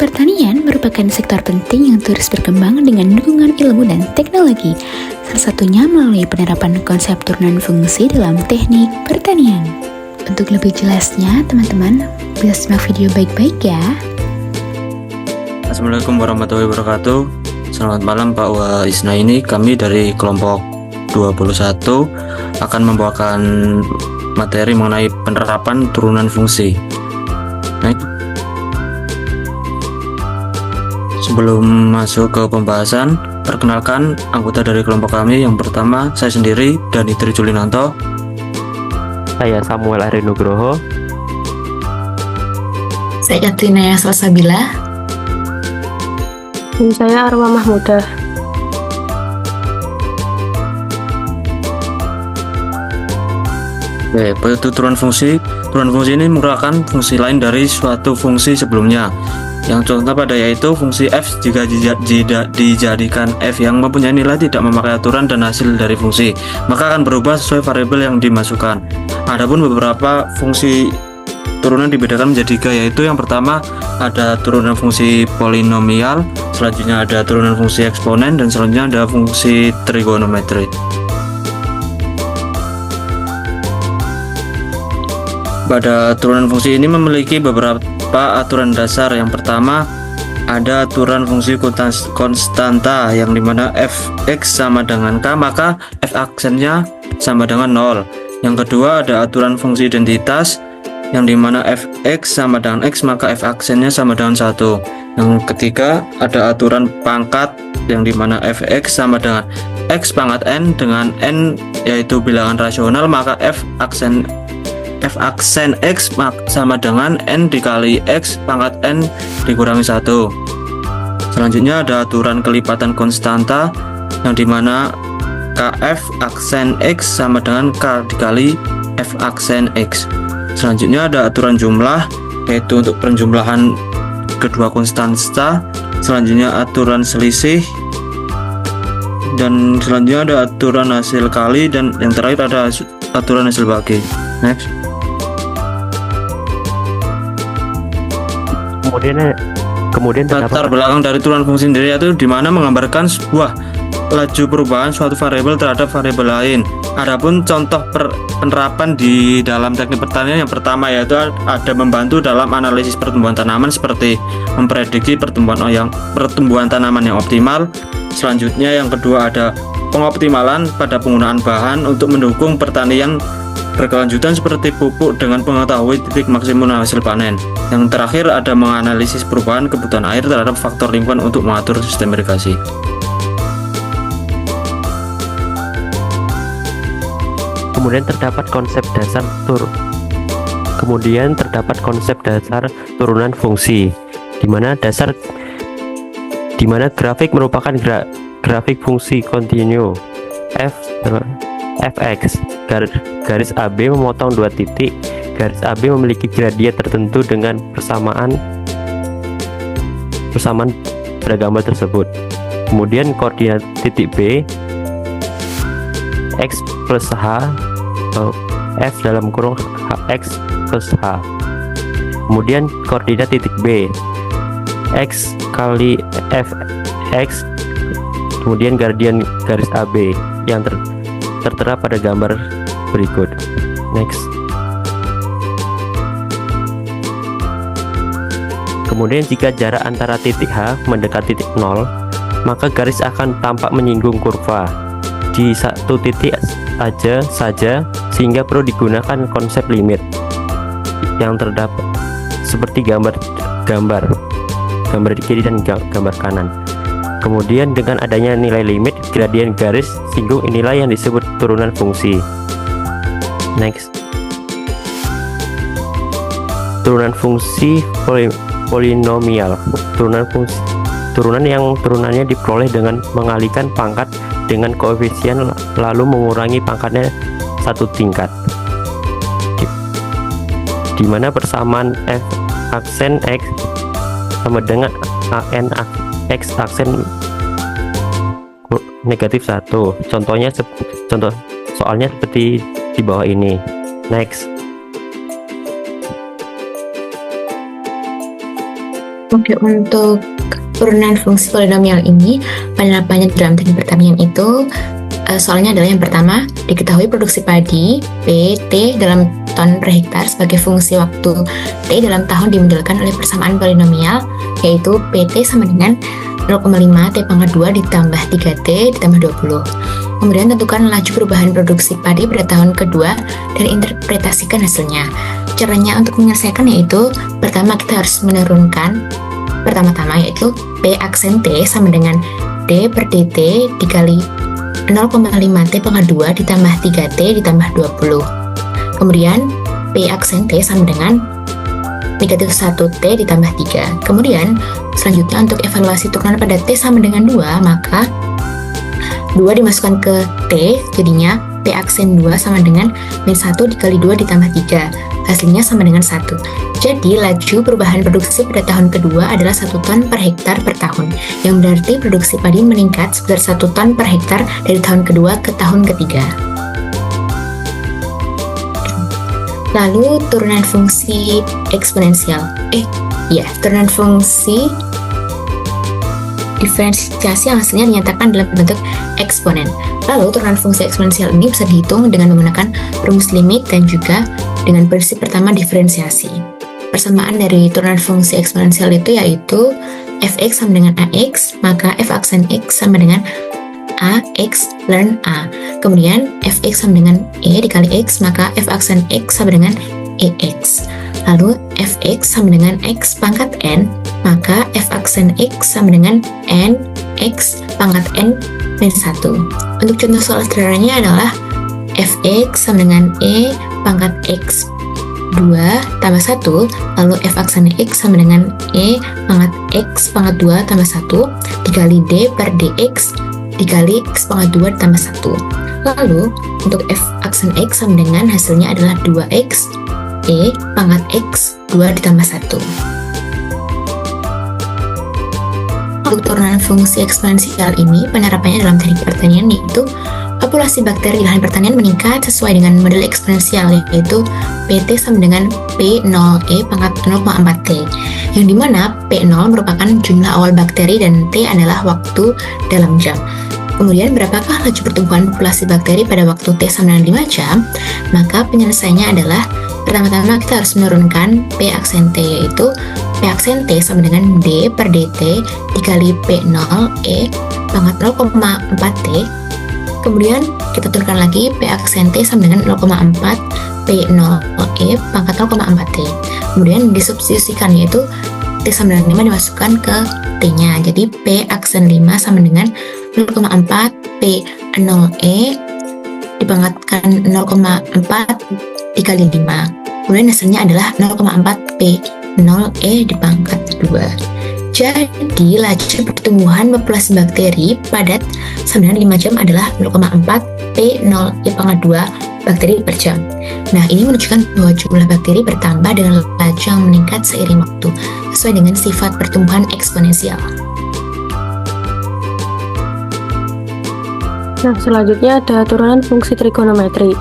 Pertanian merupakan sektor penting yang terus berkembang dengan dukungan ilmu dan teknologi, salah satunya melalui penerapan konsep turunan fungsi dalam teknik pertanian. Untuk lebih jelasnya, teman-teman bisa simak video baik-baik ya. Assalamualaikum warahmatullahi wabarakatuh. Selamat malam Pak Wa Isna. Ini kami dari kelompok 21 akan membawakan materi mengenai penerapan turunan fungsi. Sebelum masuk ke pembahasan, perkenalkan anggota dari kelompok kami. Yang pertama, saya sendiri, Dani Tri Julinanto. Saya Samuel Ari Nugroho. Saya Katrina Salsabila. Dan saya Arwa Mahmudah. Oke, turunan fungsi. Turunan fungsi ini merupakan fungsi lain dari suatu fungsi sebelumnya. Yang contoh pada yaitu fungsi f jika dijadikan f yang mempunyai nilai tidak memakai aturan dan hasil dari fungsi, maka akan berubah sesuai variabel yang dimasukkan. Adapun beberapa fungsi turunan dibedakan menjadi 3, yaitu yang pertama ada turunan fungsi polinomial, selanjutnya ada turunan fungsi eksponen, dan selanjutnya ada fungsi trigonometri. Pada turunan fungsi ini memiliki beberapa aturan dasar. Yang pertama ada aturan fungsi konstanta yang dimana fx sama dengan k, maka f aksennya sama dengan 0. Yang kedua ada aturan fungsi identitas yang dimana fx sama dengan x, maka f aksennya sama dengan 1. Yang ketiga ada aturan pangkat yang dimana fx sama dengan x pangkat n, dengan n yaitu bilangan rasional, maka f aksen x sama dengan n dikali x pangkat n dikurangi 1. Selanjutnya ada aturan kelipatan konstanta yang dimana kf aksen x sama dengan k dikali f aksen x. Selanjutnya ada aturan jumlah, yaitu untuk penjumlahan kedua konstanta. Selanjutnya aturan selisih, dan selanjutnya ada aturan hasil kali, dan yang terakhir ada aturan hasil bagi. Next. Kemudian latar belakang dari turunan fungsi sendiri yaitu dimana menggambarkan sebuah laju perubahan suatu variabel terhadap variabel lain. Adapun contoh penerapan di dalam teknik pertanian yang pertama yaitu ada membantu dalam analisis pertumbuhan tanaman seperti memprediksi pertumbuhan tanaman yang optimal. Selanjutnya yang kedua ada pengoptimalan pada penggunaan bahan untuk mendukung pertanian berkelanjutan seperti pupuk dengan mengetahui titik maksimum hasil panen. Yang terakhir ada menganalisis perubahan kebutuhan air terhadap faktor lingkungan untuk mengatur sistem irigasi. Kemudian terdapat konsep dasar turunan fungsi, di mana grafik merupakan grafik fungsi kontinu fx. Garis AB memotong 2 titik. Garis AB memiliki gradien tertentu dengan persamaan pada gambar tersebut. Kemudian koordinat titik B x plus h atau f dalam kurung x plus h. Kemudian koordinat titik B x kali fx, kemudian gradien garis AB yang tertera pada gambar berikut. Next. Kemudian jika jarak antara titik H mendekati titik 0, maka garis akan tampak menyinggung kurva di satu titik saja, sehingga perlu digunakan konsep limit yang terdapat seperti gambar di kiri dan gambar kanan. Kemudian dengan adanya nilai limit, gradien garis singgung inilah yang disebut turunan fungsi. Next. Turunan fungsi polinomial. Turunan yang turunannya diperoleh dengan mengalihkan pangkat dengan koefisien lalu mengurangi pangkatnya satu tingkat. Di mana persamaan f aksen x sama dengan an x aksen negatif 1. Contoh soalnya seperti di bawah ini. Next. Oke, untuk turunan fungsi polinomial ini, penerapannya dalam teknik pertanian itu soalnya adalah yang pertama, diketahui produksi padi PT dalam ton per hektar sebagai fungsi waktu T dalam tahun dimodelkan oleh persamaan polinomial, yaitu PT sama dengan 0,5 T pangkat 2 ditambah 3T ditambah 20. Kemudian tentukan laju perubahan produksi padi pada tahun kedua dan interpretasikan hasilnya. Caranya untuk menyelesaikan yaitu, pertama kita harus menurunkan pertama-tama yaitu P aksen T sama dengan D per DT dikali 0,5 T pangkat 2 ditambah 3T ditambah 20. Kemudian P aksen T sama dengan negatif 1T ditambah 3. Kemudian selanjutnya untuk evaluasi turunan pada T sama dengan 2, maka 2 dimasukkan ke T, jadinya P aksen 2 sama dengan min 1 dikali 2 ditambah 3. Hasilnya sama dengan 1. Jadi laju perubahan produksi pada tahun kedua adalah 1 ton per hektar per tahun, yang berarti produksi padi meningkat sebesar 1 ton per hektar dari tahun kedua ke tahun ketiga. Lalu turunan fungsi eksponensial. Turunan fungsi diferensiasi yang hasilnya dinyatakan dalam bentuk eksponen. Lalu turunan fungsi eksponensial ini bisa dihitung dengan menggunakan rumus limit dan juga dengan prinsip pertama diferensiasi. Persamaan dari turunan fungsi eksponensial itu yaitu fx sama dengan ax, maka f aksen x sama dengan ax ln a. Kemudian fx sama dengan e dikali x, maka f aksen x sama dengan ex. Lalu fx sama dengan x pangkat n, maka f aksen x sama dengan n x pangkat n min 1. Untuk contoh soal sederhananya adalah fx sama dengan e pangkat x 2 tambah 1, lalu f aksen x sama dengan e pangkat x pangkat 2 tambah 1 dikali d per dx dikali x pangkat 2 tambah 1. Lalu untuk f aksen x sama dengan hasilnya adalah 2x e pangkat x 2 ditambah 1. Untuk turunan fungsi eksponensial ini, penerapannya dalam teknik pertanian yaitu populasi bakteri di lahan pertanian meningkat sesuai dengan model eksponensial, yaitu PT sama dengan P0E pangkat 0,4T, yang dimana P0 merupakan jumlah awal bakteri dan T adalah waktu dalam jam. Kemudian berapakah laju pertumbuhan populasi bakteri pada waktu T sama dengan 5 jam? Maka penyelesaiannya adalah pertama-tama kita harus menurunkan P aksen T, yaitu P aksen T sama dengan D per DT dikali P0E pangkat 0,4T. Kemudian kita turunkan lagi P aksen T sama dengan 0,4 P0E pangkat 0,4T. Kemudian disubstitusikan, yaitu T sama dengan 5 dimasukkan ke T-nya. Jadi P aksen 5 sama dengan 0,4 P0E dipangkatkan 0,4 dikali 5. Kemudian hasilnya adalah 0,4 P0E dipangkat 2. Jadi, laju pertumbuhan populasi bakteri padat sama dengan 5 jam adalah 0,4 P0E pangkat 2 bakteri per jam. Nah, ini menunjukkan bahwa jumlah bakteri bertambah dengan laju yang meningkat seiring waktu, sesuai dengan sifat pertumbuhan eksponensial. Nah, selanjutnya ada turunan fungsi trigonometri.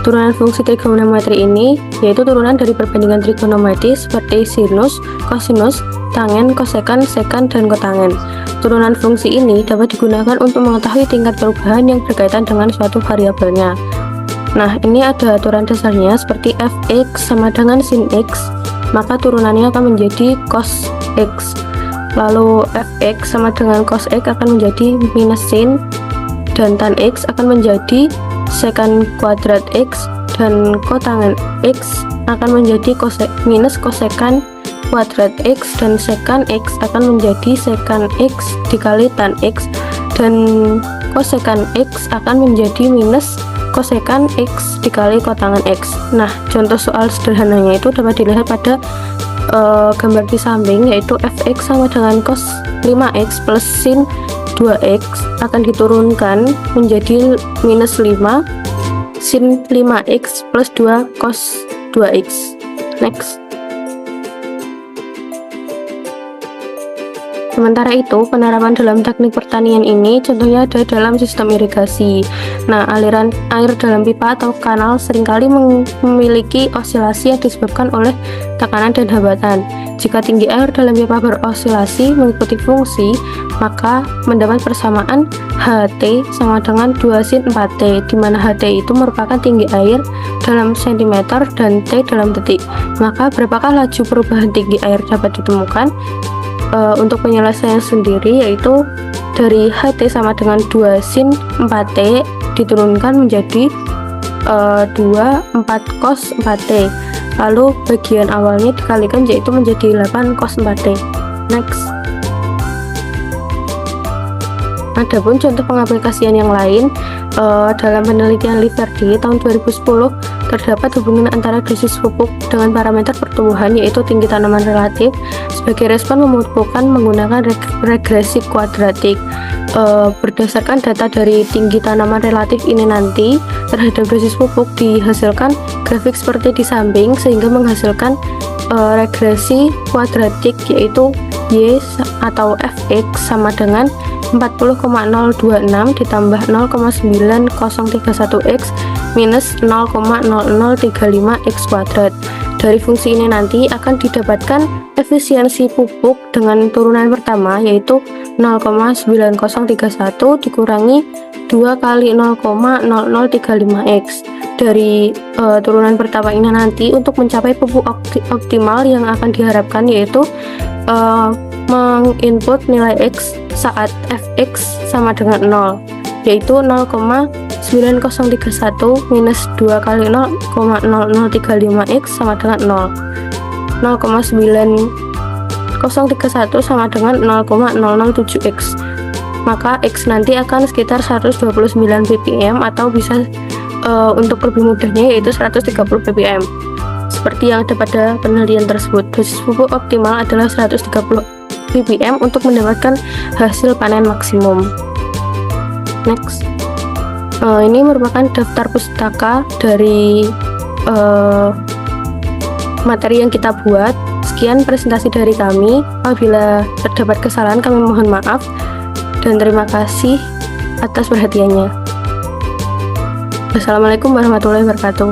Turunan fungsi trigonometri ini yaitu turunan dari perbandingan trigonometri seperti sinus, kosinus, tangen, kosekan, sekan, dan kotangen. Turunan fungsi ini dapat digunakan untuk mengetahui tingkat perubahan yang berkaitan dengan suatu variabelnya. Nah, ini ada aturan dasarnya seperti fx sama dengan sin x, maka turunannya akan menjadi cos x. Lalu fx sama dengan cos x akan menjadi minus sin, dan tan x akan menjadi sekan kuadrat x, dan kotangen x akan menjadi minus kosekan kuadrat x, dan sekan x akan menjadi sekan x dikali tan x, dan kosekan x akan menjadi minus kosekan x dikali kotangen x. Nah, contoh soal sederhananya itu dapat dilihat pada gambar di samping, yaitu fx sama dengan cos 5x plus sin 2x akan diturunkan menjadi minus 5 sin 5x plus 2 cos 2x. Next. Sementara itu, penerapan dalam teknik pertanian ini contohnya ada dalam sistem irigasi. Nah, aliran air dalam pipa atau kanal seringkali memiliki osilasi yang disebabkan oleh tekanan dan hambatan. Jika tinggi air dalam pipa berosilasi mengikuti fungsi, maka mendapat persamaan HT sama dengan 2 sin 4T, di mana HT itu merupakan tinggi air dalam cm dan T dalam detik. Maka berapakah laju perubahan tinggi air dapat ditemukan? Untuk penyelesaian sendiri, yaitu dari HT sama dengan 2 sin 4T diturunkan menjadi 2 4 cos 4T, lalu bagian awalnya dikalikan yaitu menjadi 8 cos 4T. Next. Adapun contoh pengaplikasian yang lain, dalam penelitian Liverdi tahun 2010 terdapat hubungan antara dosis pupuk dengan parameter pertumbuhan, yaitu tinggi tanaman relatif. Sebagai respon memupukan menggunakan regresi kuadratik. Berdasarkan data dari tinggi tanaman relatif ini nanti terhadap dosis pupuk dihasilkan grafik seperti di samping, sehingga menghasilkan regresi kuadratik, yaitu Y atau Fx sama dengan 40,026 ditambah 0,9031x minus 0,0035x kuadrat. Dari fungsi ini nanti akan didapatkan efisiensi pupuk dengan turunan pertama, yaitu 0,9031 dikurangi 2 kali 0,0035x. Dari turunan pertama ini nanti untuk mencapai pupuk optimal yang akan diharapkan, yaitu menginput nilai X saat Fx sama dengan 0, yaitu 0,9031 minus 2 kali 0,0035x sama dengan 0. 0,9031 sama dengan 0,007x. Maka X nanti akan sekitar 129 ppm, atau bisa untuk lebih mudahnya yaitu 130 ppm. Seperti yang ada pada penelitian tersebut, dosis pupuk optimal adalah 130 ppm untuk mendapatkan hasil panen maksimum. Next. Ini merupakan daftar pustaka dari materi yang kita buat. Sekian presentasi dari kami. Apabila terdapat kesalahan, kami mohon maaf dan terima kasih atas perhatiannya. Wassalamualaikum warahmatullahi wabarakatuh.